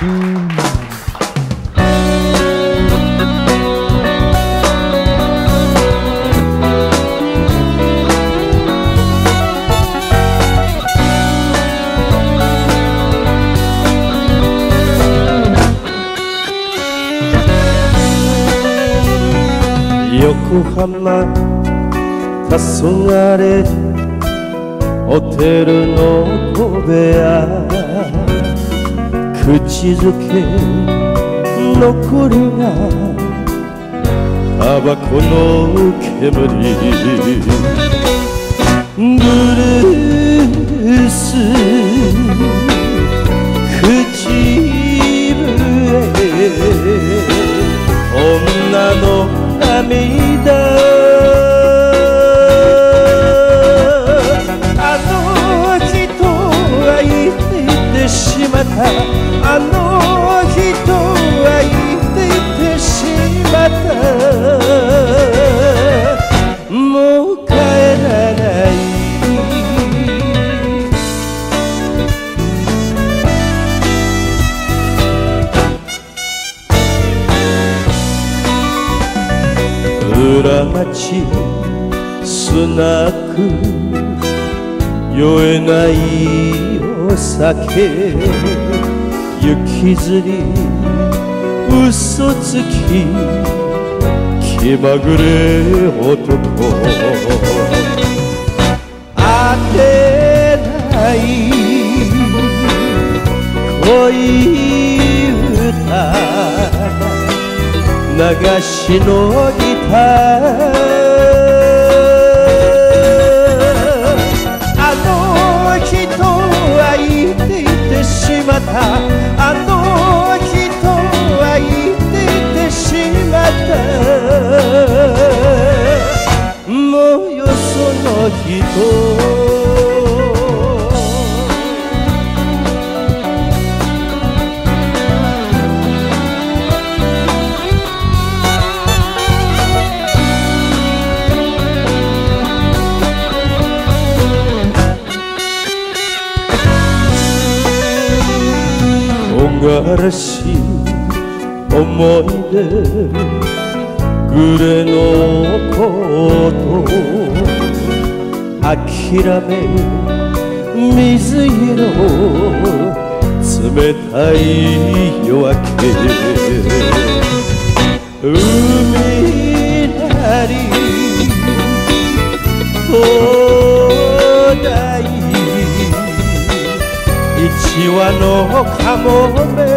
横浜黄昏ホテルの小部屋口づけ残りがタバコの煙ブルース口笛女の涙あの人は言ってしまったあの人は言ってしまったもう帰らない裏町スナック酔えないお酒行きずり嘘つき気まぐれ男当てない恋歌流しのギターあの人は言ってしまったあの人は言ってしまったもうよその人がらしい思い出グレのこと諦め水色冷たい夜明け海なり灯台一羽のカモメ